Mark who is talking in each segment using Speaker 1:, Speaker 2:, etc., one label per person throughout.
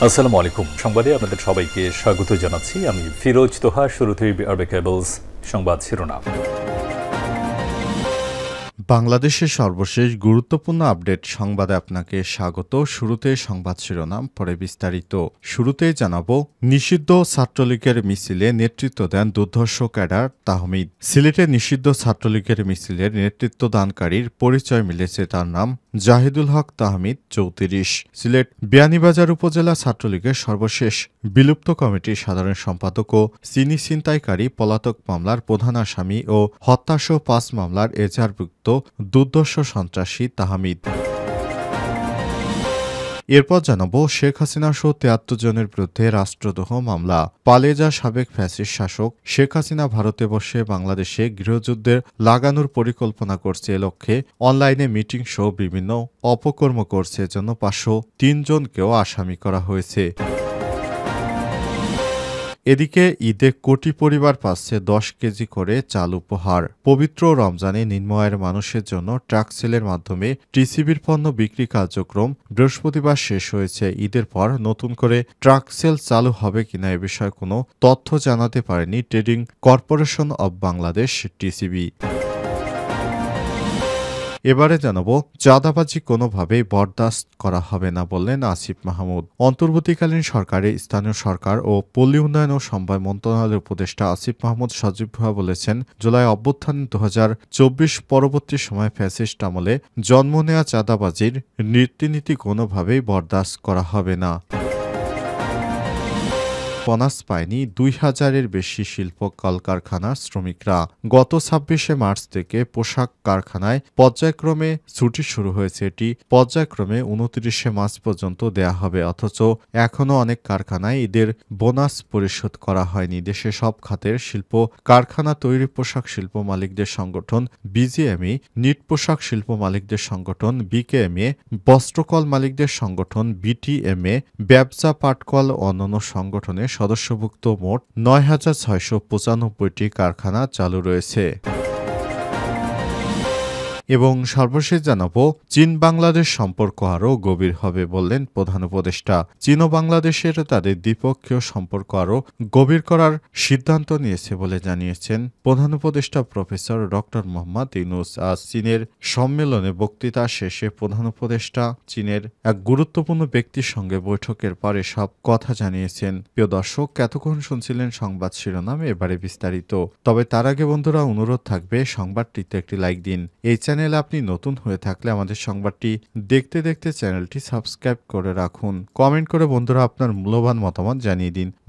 Speaker 1: আসসালামু আলাইকুম। সংবাদে আপনাদের সবাইকে স্বাগত জানাচ্ছি। আমি ফিরোজ তোহা। শুরুতেই আরবে কেবলস সংবাদ শিরোনাম।
Speaker 2: বাংলাদেশের সর্বশেষ গুরুত্বপূর্ণ আপডেট সংবাদে আপনাকে স্বাগত। শুরুতে সংবাদ শিরোনাম, পরে বিস্তারিত। শুরুতেই জানাবো, নিষিদ্ধ ছাত্রলীগের মিছিলে নেতৃত্ব দেন দুর্ধর্ষ ক্যাডার তাহমিদ। সিলেটে নিষিদ্ধ ছাত্রলীগের মিছিলের নেতৃত্বদানকারীর পরিচয় মিলেছে। তার নাম জাহিদুল হক তাহমিদ, 34। সিলেট বিয়ানীবাজার উপজেলা ছাত্রলীগের সর্বশেষ বিলুপ্ত কমিটির সাধারণ সম্পাদক ও চিনি ছিনতাইকারী পলাতক মামলার প্রধান আসামি ও হত্যাসহ 5 মামলার এজাহারভুক্ত দুর্ধর্ষ সন্ত্রাসী তাহমিদ। এরপর জানাবো, শেখ হাসিনা সহ 73 জনের বিরুদ্ধে রাষ্ট্রদ্রোহ মামলা। পালিয়ে যাওয়া সাবেক ফ্যাসিস্ট শাসক শেখ হাসিনা ভারতে বসে বাংলাদেশে গৃহযুদ্ধের লাগানোর পরিকল্পনা করছে। এ লক্ষ্যে অনলাইনে মিটিং সহ বিভিন্ন অপকর্ম করছে। এজন্য 503 জনকেও আসামি করা হয়েছে। এদিকে ঈদে কোটি পরিবার পাচ্ছে 10 কেজি করে চাল উপহার। পবিত্র রমজানে নিম্ন আয়ের মানুষের জন্য ট্রাক সেলের মাধ্যমে টিসিবির পণ্য বিক্রি কার্যক্রম বৃহস্পতিবার শেষ হয়েছে। ঈদের পর নতুন করে ট্রাক সেল চালু হবে কিনা এ বিষয়ে কোনো তথ্য জানাতে পারেনি trading corporation of Bangladesh, TCB. এবারে জানাবো, চাঁদাবাজি কোনোভাবেই বরদাস্ত করা হবে না বললেন আসিফ মাহমুদ। অন্তর্বর্তীকালীন সরকারে স্থানীয় সরকার ও পল্লী উন্নয়ন ও সমবায় মন্ত্রণালয়ের উপদেষ্টা আসিফ মাহমুদ সজীব ভুঁইয়া বলেছেন, জুলাই অভ্যুত্থান 2024 পরবর্তী সময় ফ্যাসিস্ট আমলে জন্ম নেওয়া চাঁদাবাজির রীতিনীতি কোনোভাবেই বরদাস্ত করা হবে না। বোনাস পায়নি 2000-এর বেশি শিল্প কলকারখানার শ্রমিকরা। গত 26শে মার্চ থেকে পোশাক কারখানায় পর্যায়ক্রমে ছুটি শুরু হয়েছে। এটি পর্যায়ক্রমে 29শে মার্চ পর্যন্ত দেয়া হবে। অথচ এখনও অনেক কারখানায় ঈদের বোনাস পরিশোধ করা হয়নি। দেশে সব খাতের শিল্প কারখানা তৈরি পোশাক শিল্প মালিকদের সংগঠন বিজিএমই, নিট পোশাক শিল্প মালিকদের সংগঠন বিকেএমএ, বস্ত্রকল মালিকদের সংগঠন বিটিএমএ, ব্যবসা পাটকল ও অন্যান্য সংগঠনের সদস্যভুক্ত মোট 9695টি কারখানা চালু রয়েছে। এবং সর্বশেষ জানাবো, চীন বাংলাদেশ সম্পর্ক আরও গভীর হবে বললেন প্রধান উপদেষ্টা। চীন ও বাংলাদেশের তাদের দ্বিপক্ষীয় সম্পর্ক আরও গভীর করার সিদ্ধান্ত নিয়েছে বলে জানিয়েছেন প্রধান উপদেষ্টা প্রফেসর ডক্টর মোহাম্মদ ইউনূস। আজ চীনের সম্মেলনে বক্তৃতা শেষে প্রধান উপদেষ্টা চীনের এক গুরুত্বপূর্ণ ব্যক্তির সঙ্গে বৈঠকের পরে সব কথা জানিয়েছেন। প্রিয় দর্শক, এতক্ষণ শুনছিলেন সংবাদ শিরোনাম, এবারে বিস্তারিত। তবে তার আগে বন্ধুরা, অনুরোধ থাকবে সংবাদটিতে একটি লাইক দিন। এই চ্যানেলে আপনি নতুন হয়ে থাকলে আমাদের সংবাদটি দেখতে দেখতে চ্যানেলটি সাবস্ক্রাইব করে রাখুন। কমেন্ট করে বন্ধুরা আপনার মূল্যবান মতামত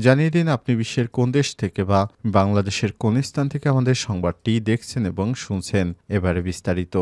Speaker 2: জানিয়ে দিন আপনি বিশ্বের কোন দেশ থেকে বা বাংলাদেশের কোন স্থান থেকে আমাদের সংবাদটি দেখছেন এবং শুনছেন। এবারে বিস্তারিত।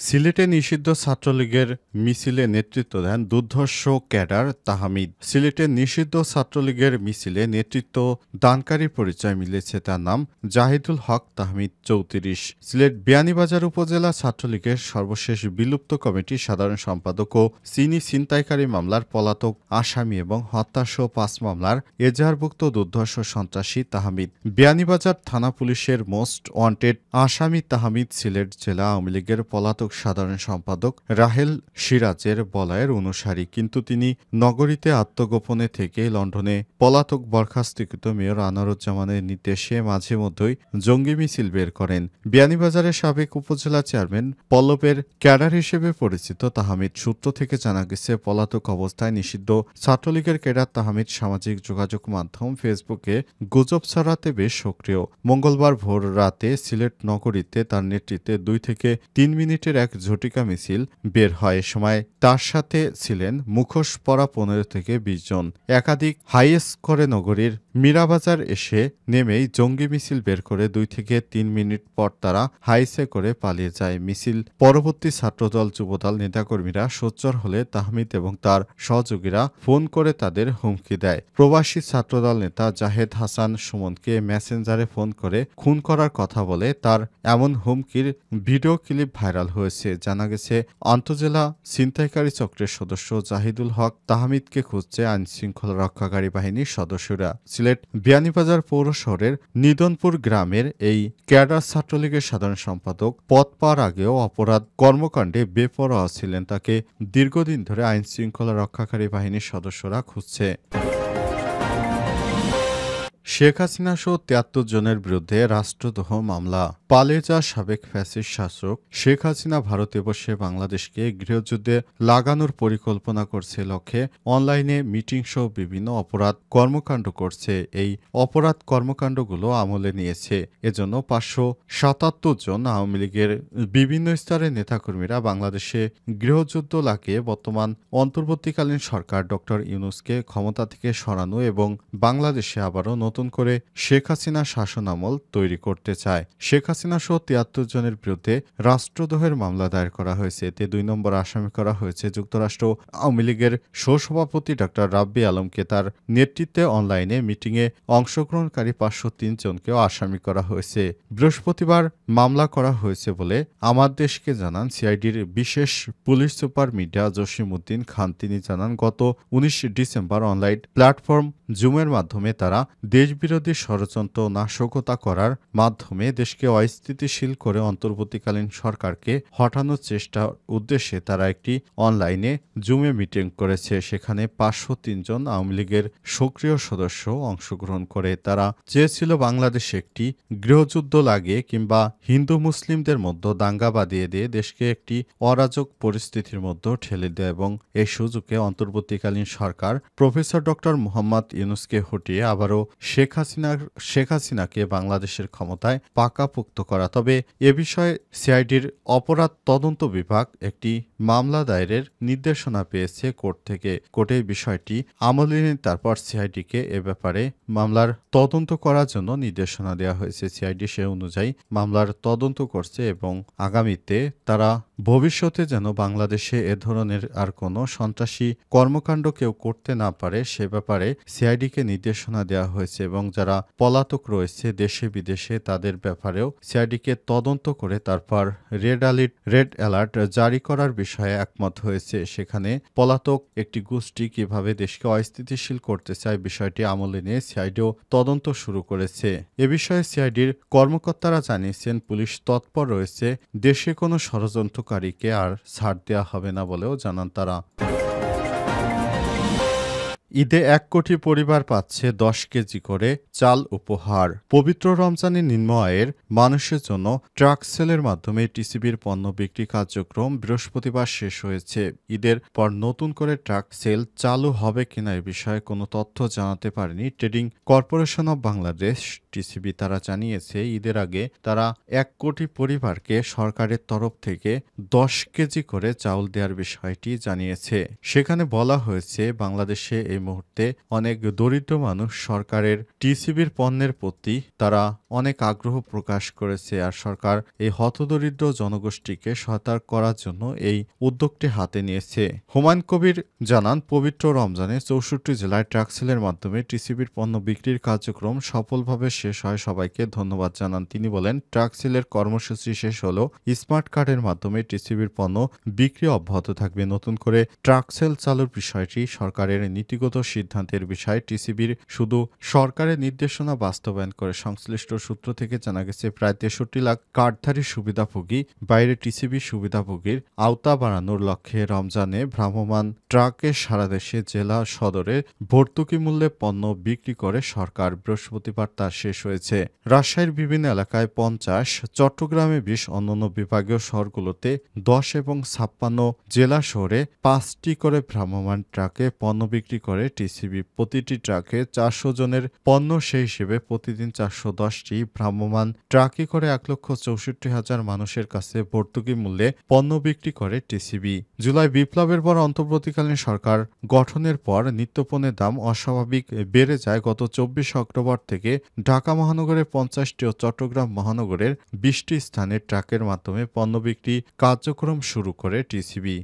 Speaker 2: সিলেটে নিষিদ্ধ ছাত্রলীগের মিছিলে নেতৃত্ব দেন দুর্ধর্ষ ক্যাডার তাহমিদ। সিলেটের নিষিদ্ধ ছাত্রলীগের মিছিলে নেতৃত্ব দানকারীর পরিচয় মিলেছে। তার নাম জাহিদুল হক তাহমিদ, 34। সিলেট বিয়ানীবাজার উপজেলা ছাত্রলীগের সর্বশেষ বিলুপ্ত কমিটির সাধারণ সম্পাদক ও চিনি ছিনতাইকারী মামলার পলাতক আসামি এবং হত্যাসহ 5 মামলার এজাহারভুক্ত দুর্ধর্ষ সন্ত্রাসী তাহমিদ। বিয়ানীবাজার থানা পুলিশের মোস্ট ওয়ান্টেড আসামি তাহমিদ সিলেট জেলা আওয়ামী লীগের পলাতক সাধারণ সম্পাদক রাহেল সিরাজের বলয়ের অনুসারী, কিন্তু তিনি নগরীতে আত্মগোপনে থেকে লন্ডনে পলাতক বরখাস্তকৃত মেয়র আনারুজ্জামানের নির্দেশে মাঝে মধ্যেই জঙ্গি মিছিল বের করেন। বিয়ানীবাজারের সাবেক উপজেলা চেয়ারম্যান পল্লবের ক্যাডার হিসেবে পরিচিত তাহমিদ। সূত্র থেকে জানা গেছে, পলাতক অবস্থায় নিষিদ্ধ ছাত্রলীগের ক্যাডার তাহমিদ সামাজিক যোগাযোগ মাধ্যম ফেসবুকে গুজব ছড়াতে বেশ সক্রিয়। মঙ্গলবার ভোর রাতে সিলেট নগরীতে তার নেতৃত্বে 2 থেকে 3 মিনিটের এক ঝটিকা মিছিল বের হয়। এ সময় তার সাথে ছিলেন মুখোশ পরা 15 থেকে 20 জন। একাধিক হাইয়েস করে নগরীর মীরাবাজার এসে নেমেই জঙ্গি মিছিল বের করে 2 থেকে 3 মিনিট পর তারা হাইসে করে পালিয়ে যায়। মিছিল পরবর্তী ছাত্রদল যুবদল নেতাকর্মীরা সোচ্চার হলে তাহমিদ এবং তার সহযোগীরা ফোন করে তাদের হুমকি দেয়। প্রবাসী ছাত্রদল নেতা জাহেদ হাসান সুমনকে মেসেঞ্জারে ফোন করে খুন করার কথা বলে তার এমন হুমকির ভিডিও ক্লিপ ভাইরাল হয়েছে। হয়েছে। জানা গেছে, আন্তজেলা ছিনতাইকারী চক্রের সদস্য জাহিদুল হক তাহমিদকে খুঁজছে আইনশৃঙ্খলা রক্ষাকারী বাহিনীর সদস্যরা। সিলেট বিয়ানীবাজার পৌর শহরের নিদনপুর গ্রামের এই ক্যাডার ছাত্রলীগের সাধারণ সম্পাদক পদ পাওয়ার আগেও অপরাধ কর্মকাণ্ডে বেপরোয়া ছিলেন। তাকে দীর্ঘদিন ধরে আইনশৃঙ্খলা রক্ষাকারী বাহিনীর সদস্যরা খুঁজছে। শেখ হাসিনা সহ ৭৩ জনের বিরুদ্ধে রাষ্ট্রদ্রোহ মামলা। পালিয়ে যাওয়া সাবেক ফ্যাসিস্ট শাসক শেখ হাসিনা ভারতে বসে বাংলাদেশকে গৃহযুদ্ধে লাগানোর পরিকল্পনা করছে লক্ষ্যে অনলাইনে মিটিং সহ বিভিন্ন অপরাধ কর্মকাণ্ড করছে। এই অপরাধ কর্মকাণ্ডগুলো আমলে নিয়েছে। এজন্য ৫৭৭ জন আওয়ামী লীগের বিভিন্ন স্তরের নেতাকর্মীরা বাংলাদেশে গৃহযুদ্ধ লাগিয়ে বর্তমান অন্তর্বর্তীকালীন সরকার ড ইউনূসকে ক্ষমতা থেকে সরানো এবং বাংলাদেশে আবারও নতুন করে শেখ হাসিনা শাসনামল তৈরি করতে চায়। শেখ হাসিনা সহ ৭৩ জনের বিরুদ্ধে রাষ্ট্রদ্রোহের মামলা দায়ের করা হয়েছে। এতে ২ নম্বর আসামি করা হয়েছে যুক্তরাষ্ট্র আওয়ামী লীগের সহসভাপতি ড রাব্বি আলমকে। তার নেতৃত্বে অনলাইনে মিটিংয়ে অংশগ্রহণকারী ৫০৩ জনকেও আসামি করা হয়েছে। বৃহস্পতিবার মামলা করা হয়েছে বলে আমার দেশকে জানান সিআইডির বিশেষ পুলিশ সুপার মিডিয়া জসিমউদ্দিন খান। তিনি জানান, গত ১৯ ডিসেম্বর অনলাইন প্ল্যাটফর্ম জুমের মাধ্যমে তারা দেশবিরোধী ষড়যন্ত্র নাশকতা করার মাধ্যমে দেশকে অস্থিতিশীল করে অন্তর্বর্তীকালীন সরকারকে হটানোর চেষ্টার উদ্দেশ্যে তারা একটি অনলাইনে জুমে মিটিং করেছে। সেখানে ৫০৩ জন আওয়ামী লীগের সক্রিয় সদস্য অংশগ্রহণ করে। তারা চেয়েছিল বাংলাদেশে একটি গৃহযুদ্ধ লাগিয়ে কিংবা হিন্দু মুসলিমদের মধ্যে দাঙ্গা বাঁধিয়ে দিয়ে দেশকে একটি অরাজক পরিস্থিতির মধ্যে ঠেলে দেয় এবং এই সুযোগে অন্তর্বর্তীকালীন সরকার প্রফেসর ড মোহাম্মদ ইউনূসকে হটিয়ে আবারও শেখ হাসিনাকে বাংলাদেশের ক্ষমতায় পাকাপোক্ত করা। তবে এ বিষয়ে সিআইডির অপরাধ তদন্ত বিভাগ একটি মামলা দায়েরের নির্দেশনা পেয়েছে কোর্ট থেকে। কোর্টে বিষয়টি আমলে নিয়ে তারপর সিআইডিকে এ ব্যাপারে মামলার তদন্ত করার জন্য নির্দেশনা দেওয়া হয়েছে। সিআইডি সে অনুযায়ী মামলার তদন্ত করছে এবং আগামীতে তারা ভবিষ্যতে যেন বাংলাদেশে এ ধরনের আর কোনো সন্ত্রাসী কর্মকাণ্ড কেউ করতে না পারে সে ব্যাপারে সিআইডিকে নির্দেশনা দেওয়া হয়েছে এবং যারা পলাতক রয়েছে দেশে বিদেশে তাদের ব্যাপারেও সিআইডিকে তদন্ত করে তারপর রেড অ্যালার্ট জারি করার বিষয়ে একমত হয়েছে। সেখানে পলাতক একটি গোষ্ঠী কিভাবে দেশকে অস্থিতিশীল করতে চায় বিষয়টি আমলে নিয়ে সিআইডিও তদন্ত শুরু করেছে। এ বিষয়ে সিআইডির কর্মকর্তারা জানিয়েছেন, পুলিশ তৎপর রয়েছে, দেশে কোনো ষড়যন্ত্রকারীকে আর ছাড় দেওয়া হবে না বলেও জানান তারা। ঈদে ১ কোটি পরিবার পাচ্ছে ১০ কেজি করে চাল উপহার। পবিত্র রমজানে নিম্ন আয়ের মানুষের জন্য ট্রাক সেলের মাধ্যমে টিসিবির পণ্য বিক্রি কার্যক্রম বৃহস্পতিবার শেষ হয়েছে। ঈদের পর নতুন করে ট্রাক সেল চালু হবে কিনা এ বিষয়ে কোনো তথ্য জানাতে পারেনি trading corporation of Bangladesh TCB. তারা জানিয়েছে, ঈদের আগে তারা ১ কোটি পরিবারকে সরকারের তরফ থেকে ১০ কেজি করে চাউল দেওয়ার বিষয়টি জানিয়েছে। সেখানে বলা হয়েছে, বাংলাদেশে এই মুহূর্তে অনেক দরিদ্র মানুষ সরকারের টিসিবির পণ্যের প্রতি তারা অনেক আগ্রহ প্রকাশ করেছে আর সরকার এই হতদরিদ্র জনগোষ্ঠীকে সহায়তা করার জন্য এই উদ্যোগটি হাতে নিয়েছে। হুমায়ুন কবির জানান, পবিত্র রমজানে ৬৪ জেলায় ট্রাক সেলের মাধ্যমে টিসিবির পণ্য বিক্রির কার্যক্রম সফলভাবে শেষ হয়। সবাইকে ধন্যবাদ জানান তিনি। বলেন, ট্রাক সেলের কর্মসূচি শেষ হলেও স্মার্ট কার্ডের মাধ্যমে টিসিবির পণ্য বিক্রি অব্যাহত থাকবে। নতুন করে ট্রাক সেল চালুর বিষয়টি সরকারের নীতিগত সিদ্ধান্তের বিষয়। টিসিবির শুধু সরকারের নির্দেশনা বাস্তবায়ন করে। সংশ্লিষ্ট সূত্র থেকে জানা গেছে, প্রায় ৬৩ লাখ কার্ডধারী সুবিধাভোগী বাইরে টিসিবি সুবিধাভোগীর আওতা বাড়ানোর লক্ষ্যে রমজানে ভ্রাম্যমাণ ট্রাকে সারা দেশে জেলা সদরে ভর্তুকি মূল্যে পণ্য বিক্রি করে সরকার। বৃহস্পতিবার তা শেষ হয়েছে। রাজশাহীর বিভিন্ন এলাকায় ৫০, চট্টগ্রামে ২০, অন্যান্য বিভাগীয় শহরগুলোতে ১০ এবং ৫৬ জেলা শহরে ৫টি করে ভ্রাম্যমাণ ট্রাকে পণ্য বিক্রি করে টিসিবি। প্রতিটি ট্রাকে ৪০০ জনের পণ্য, সেই হিসেবে প্রতিদিন ৪১০টি ভ্রাম্যমাণ ট্রাকে করে ১,৬৪,০০০ মানুষের কাছে ভর্তুকি মূল্যে পণ্য বিক্রি করে টিসিবি। জুলাই বিপ্লবের পর অন্তর্বর্তীকালীন সরকার গঠনের পর নিত্যপণ্যের দাম অস্বাভাবিক বেড়ে যায়। গত ২৪ অক্টোবর থেকে ঢাকা মহানগরের ৫০টি ও চট্টগ্রাম মহানগরের ২০টি স্থানে ট্রাকের মাধ্যমে পণ্য বিক্রি কার্যক্রম শুরু করে টিসিবি।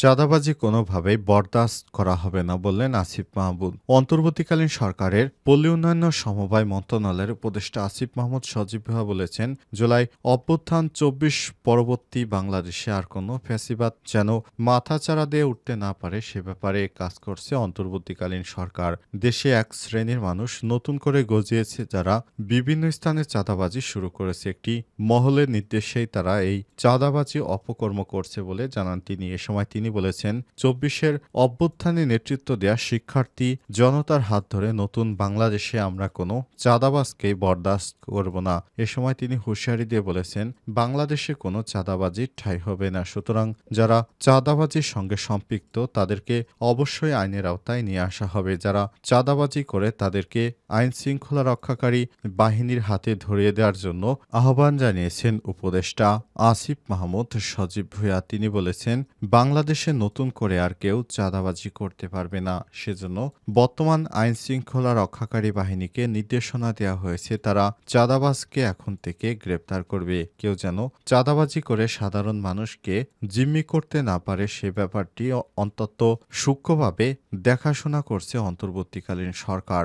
Speaker 2: চাঁদাবাজি কোনোভাবেই বরদাস্ত করা হবে না বললেন আসিফ মাহমুদ। অন্তর্বর্তীকালীন সরকারের পল্লী উন্নয়ন ও সমবায় মন্ত্রণালয়ের উপদেষ্টা আসিফ মাহমুদ সজীব ভুঁইয়া বলেছেন, জুলাই অভ্যুত্থান ২৪ পরবর্তী বাংলাদেশে আর কোনো ফ্যাসিবাদ যেন মাথাচাড়া দিয়ে উঠতে না পারে সে ব্যাপারে কাজ করছে অন্তর্বর্তীকালীন সরকার। দেশে এক শ্রেণীর মানুষ নতুন করে গজিয়েছে যারা বিভিন্ন স্থানে চাঁদাবাজি শুরু করেছে। একটি মহলের নির্দেশেই তারা এই চাঁদাবাজি অপকর্ম করছে বলে জানান তিনি। এ সময় তিনি বলেছেন, ২৪-এর অভ্যুত্থানে নেতৃত্ব দেয়া শিক্ষার্থী জনতার হাত ধরে নতুন বাংলাদেশে আমরা কোনো চাঁদাবাজকে বরদাস্ত করব না। এ সময় তিনি হুঁশিয়ারি দিয়ে বলেছেন, বাংলাদেশে কোনো চাঁদাবাজির ঠাঁই হবে না। সুতরাং যারা চাঁদাবাজির সঙ্গে সম্পৃক্ত তাদেরকে অবশ্যই আইনের আওতায় নিয়ে আসা হবে। যারা চাঁদাবাজি করে তাদেরকে আইন শৃঙ্খলা রক্ষাকারী বাহিনীর হাতে ধরিয়ে দেওয়ার জন্য আহ্বান জানিয়েছেন উপদেষ্টা আসিফ মাহমুদ সজীব ভুঁইয়া। তিনি বলেছেন, বাংলাদেশে নতুন করে আর কেউ চাঁদাবাজি করতে পারবে না। সেজন্য বর্তমান আইন শৃঙ্খলা রক্ষাকারী বাহিনীকে নির্দেশনা দেওয়া হয়েছে, তারা চাঁদাবাজকে এখন থেকে গ্রেপ্তার করবে। কেউ যেন চাঁদাবাজি করে সাধারণ মানুষকে জিম্মি করতে না পারে সে ব্যাপারটি অন্তত সূক্ষ্মভাবে দেখাশোনা করছে অন্তর্বর্তীকালীন সরকার।